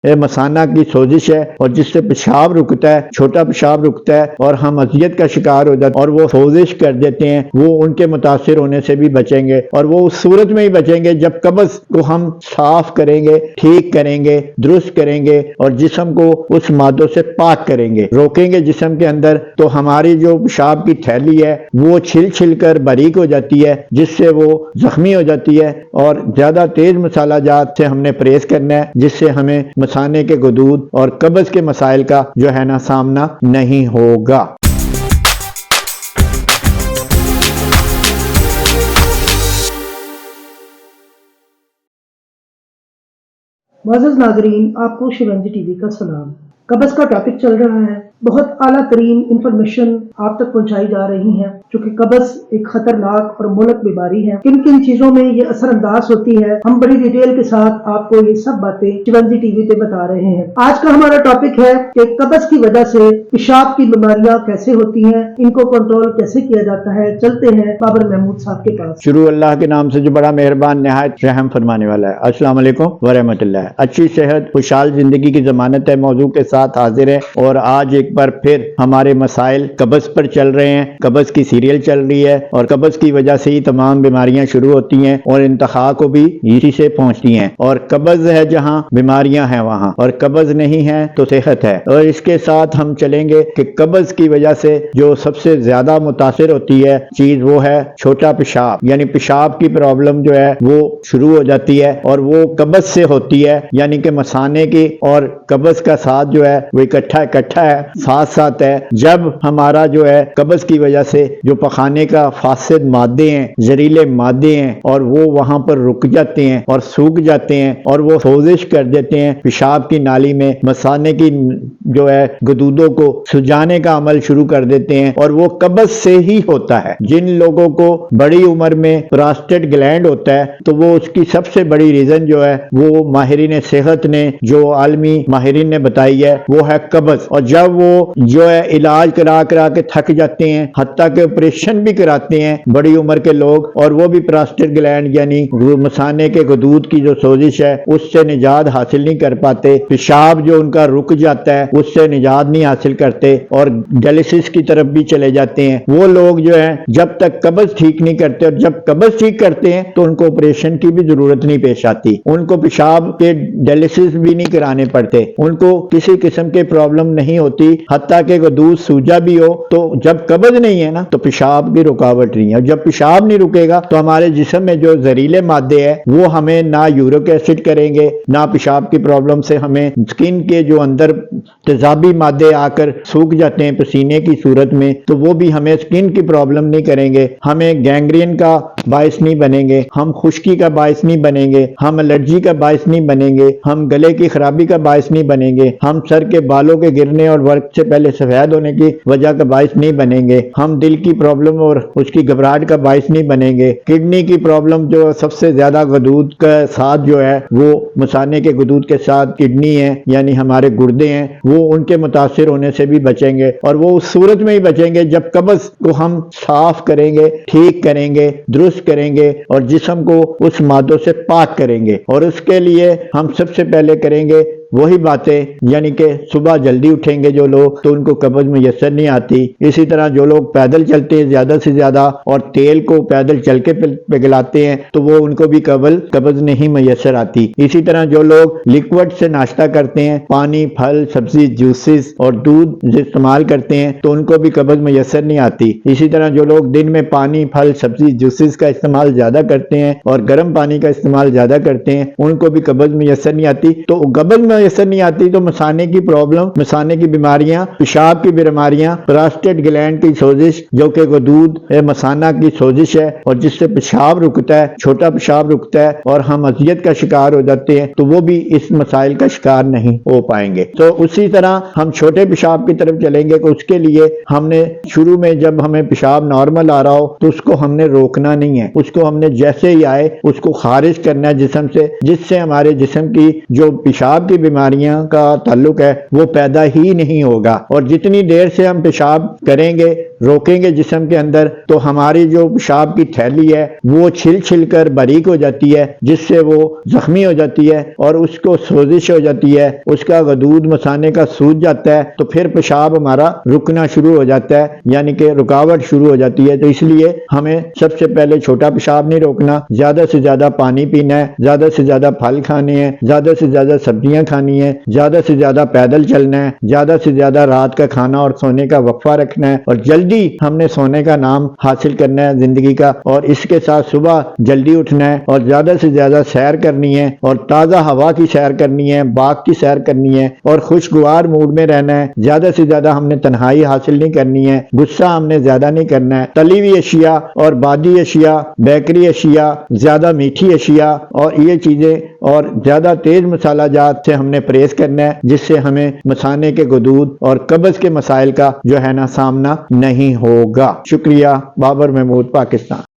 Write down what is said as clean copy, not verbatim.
مثانہ کی سوزش ہے اور جس سے پیشاب رکتا ہے، چھوٹا پیشاب رکتا ہے اور ہم اذیت کا شکار ہو جاتے ہیں اور وہ سوزش کر دیتے ہیں، وہ ان کے متاثر ہونے سے بھی بچیں گے، اور وہ اس صورت میں ہی بچیں گے جب قبض کو ہم صاف کریں گے، ٹھیک کریں گے، درست کریں گے اور جسم کو اس مادوں سے پاک کریں گے، روکیں گے جسم کے اندر، تو ہماری جو پیشاب کی تھیلی ہے وہ چھل چھل کر باریک ہو جاتی ہے، جس سے وہ زخمی ہو جاتی ہے، اور زیادہ تیز مسالہ جات سے ہم نے پرہیز کرنا ہے، جس سے ہمیں مثانے کے غدود اور قبض کے مسائل کا جو ہے نا سامنا نہیں ہوگا۔ معزز ناظرین، آپ کو شیونجی ٹی وی کا سلام۔ قبض کا ٹاپک چل رہا ہے، بہت اعلیٰ ترین انفارمیشن آپ تک پہنچائی جا رہی ہے، چونکہ قبض ایک خطرناک اور مہلک بیماری ہے۔ کن کن چیزوں میں یہ اثر انداز ہوتی ہے، ہم بڑی ڈیٹیل کے ساتھ آپ کو یہ سب باتیں شیونجی ٹی وی پہ بتا رہے ہیں۔ آج کا ہمارا ٹاپک ہے کہ قبض کی وجہ سے پیشاب کی بیماریاں کیسے ہوتی ہیں، ان کو کنٹرول کیسے کیا جاتا ہے۔ چلتے ہیں بابر محمود صاحب کے پاس۔ شروع اللہ کے نام سے جو بڑا مہربان نہایت رحم فرمانے والا ہے۔ السلام علیکم ورحمۃ اللہ۔ اچھی صحت خوشحال زندگی کی ضمانت ہے موضوع کے ساتھ حاضر ہے، اور آج ایک بار پھر ہمارے مسائل قبض پر چل رہے ہیں۔ قبض کی سیریل چل رہی ہے اور قبض کی وجہ سے ہی تمام بیماریاں شروع ہوتی ہیں اور انتہا کو بھی اسی سے پہنچتی ہیں، اور قبض ہے جہاں بیماریاں ہیں وہاں، اور قبض نہیں ہے تو صحت ہے۔ اور اس کے ساتھ ہم چلیں گے کہ قبض کی وجہ سے جو سب سے زیادہ متاثر ہوتی ہے چیز وہ ہے چھوٹا پیشاب، یعنی پیشاب کی پرابلم جو ہے وہ شروع ہو جاتی ہے، اور وہ قبض سے ہوتی ہے، یعنی کہ مثانے کی اور قبض کا ساتھ جو ہے وہ اکٹھا ہے، ساتھ ساتھ ہے۔ جب ہمارا جو ہے قبض کی وجہ سے جو پخانے کا فاسد مادے ہیں، زہریلے مادے ہیں، اور وہ وہاں پر رک جاتے ہیں اور سوکھ جاتے ہیں اور وہ سوزش کر دیتے ہیں پیشاب کی نالی میں، مثانے کی جو ہے غدودوں کو سجانے کا عمل شروع کر دیتے ہیں، اور وہ قبض سے ہی ہوتا ہے۔ جن لوگوں کو بڑی عمر میں پراسٹیٹ گلینڈ ہوتا ہے تو وہ اس کی سب سے بڑی ریزن جو ہے وہ ماہرین صحت نے جو عالمی ماہرین نے بتائی ہے وہ ہے قبض۔ اور جب وہ جو ہے علاج کرا کے تھک جاتے ہیں، حتیٰ کہ آپریشن بھی کراتے ہیں بڑی عمر کے لوگ، اور وہ بھی پراسٹیٹ گلینڈ یعنی مثانے کے غدود کی جو سوزش ہے اس سے نجات حاصل نہیں کر پاتے، پیشاب جو ان کا رک جاتا ہے اس سے نجات نہیں حاصل کرتے اور ڈائلسس کی طرف بھی چلے جاتے ہیں۔ وہ لوگ جو ہیں جب تک قبض ٹھیک نہیں کرتے، اور جب قبض ٹھیک کرتے ہیں تو ان کو آپریشن کی بھی ضرورت نہیں پیش آتی، ان کو پیشاب کے ڈائلسس بھی نہیں کرانے پڑتے، ان کو کسی قسم کے پرابلم نہیں ہوتی، حتیٰ کہ غدود سوجا بھی ہو تو جب قبض نہیں ہے نا تو پیشاب کی رکاوٹ نہیں ہے، اور جب پیشاب نہیں رکے گا تو ہمارے جسم میں جو زہریلے مادے ہیں وہ ہمیں نہ یورک ایسڈ کریں گے، نہ پیشاب کی پرابلم سے ہمیں سکن کے جو اندر تیزابی مادے آ کر سوکھ جاتے ہیں پسینے کی صورت میں، تو وہ بھی ہمیں سکن کی پرابلم نہیں کریں گے، ہمیں گینگرین کا باعث نہیں بنیں گے، ہم خشکی کا باعث نہیں بنیں گے، ہم الرجی کا باعث نہیں بنیں گے، ہم گلے کی خرابی کا باعث نہیں بنیں گے، ہم سر کے بالوں کے گرنے اور وقت سے پہلے سفید ہونے کی وجہ کا باعث نہیں بنیں گے، ہم دل کی پرابلم اور اس کی گھبراہٹ کا باعث نہیں بنیں گے، کڈنی کی پرابلم جو سب سے زیادہ غدود کا ساتھ جو ہے وہ مثانے کے غدود کے ساتھ کڈنی ہے یعنی ہمارے گردے ہیں، وہ ان کے متاثر ہونے سے بھی بچیں گے، اور وہ اس صورت میں ہی بچیں گے جب قبض کو ہم صاف کریں گے، ٹھیک کریں گے، درست کریں گے اور جسم کو اس مادوں سے پاک کریں گے۔ اور اس کے لیے ہم سب سے پہلے کریں گے وہی باتیں، یعنی کہ صبح جلدی اٹھیں گے جو لوگ تو ان کو قبض میسر نہیں آتی، اسی طرح جو لوگ پیدل چلتے ہیں زیادہ سے زیادہ اور تیل کو پیدل چل کے پگھلاتے ہیں تو وہ ان کو بھی قبض نہیں میسر آتی، اسی طرح جو لوگ لیکوڈ سے ناشتہ کرتے ہیں، پانی، پھل، سبزی، جوسز اور دودھ استعمال کرتے ہیں تو ان کو بھی قبض میسر نہیں آتی، اسی طرح جو لوگ دن میں پانی، پھل، سبزی، جوسز کا استعمال زیادہ کرتے ہیں اور گرم پانی کا استعمال زیادہ کرتے ہیں ان کو بھی قبض میسر نہیں آتی۔ تو قبض میسر نہیں آتی تو مثانے کی پرابلم، مثانے کی بیماریاں، پیشاب کی بیماریاں، پراسٹیٹ گلینڈ کی سوزش جو کہ غدود مثانہ کی سوزش ہے اور جس سے پیشاب رکتا ہے، چھوٹا پیشاب رکتا ہے اور ہم اذیت کا شکار ہو جاتے ہیں، تو وہ بھی اس مسائل کا شکار نہیں ہو پائیں گے۔ تو اسی طرح ہم چھوٹے پیشاب کی طرف چلیں گے کہ اس کے لیے ہم نے شروع میں جب ہمیں پیشاب نارمل آ رہا ہو تو اس کو ہم نے روکنا نہیں ہے، اس کو ہم نے جیسے ہی آئے اس کو خارج کرنا ہے جسم سے، جس سے ہمارے جسم کی جو پیشاب کی بیماریاں کا تعلق ہے وہ پیدا ہی نہیں ہوگا، اور جتنی دیر سے ہم پیشاب کریں گے روکیں گے جسم کے اندر تو ہماری جو پیشاب کی تھیلی ہے وہ چھل چھل کر باریک ہو جاتی ہے، جس سے وہ زخمی ہو جاتی ہے اور اس کو سوزش ہو جاتی ہے، اس کا غدود مثانے کا سوج جاتا ہے، تو پھر پیشاب ہمارا رکنا شروع ہو جاتا ہے، یعنی کہ رکاوٹ شروع ہو جاتی ہے۔ تو اس لیے ہمیں سب سے پہلے چھوٹا پیشاب نہیں روکنا، زیادہ سے زیادہ پانی پینا ہے، زیادہ سے زیادہ پھل کھانے ہیں، زیادہ سے زیادہ سبزیاں کھانی ہیں، زیادہ سے زیادہ پیدل چلنا ہے، زیادہ سے زیادہ رات کا کھانا اور سونے کا وقفہ رکھنا ہے، اور جلدی ہم نے سونے کا نام حاصل کرنا ہے زندگی کا، اور اس کے ساتھ صبح جلدی اٹھنا ہے اور زیادہ سے زیادہ سیر کرنی ہے، اور تازہ ہوا کی سیر کرنی ہے، باغ کی سیر کرنی ہے، اور خوشگوار موڈ میں رہنا ہے۔ زیادہ سے زیادہ ہم نے تنہائی حاصل نہیں کرنی ہے، غصہ ہم نے زیادہ نہیں کرنا ہے، تلی ہوئی اشیاء اور بادی اشیاء، بیکری اشیاء، زیادہ میٹھی اشیاء اور یہ چیزیں اور زیادہ تیز مسالہ جات سے ہم نے پرہیز کرنا ہے، جس سے ہمیں مثانے کے غدود اور قبض کے مسائل کا جو ہے نا سامنا نہیں ہوگا۔ شکریہ۔ بابر محمود، پاکستان۔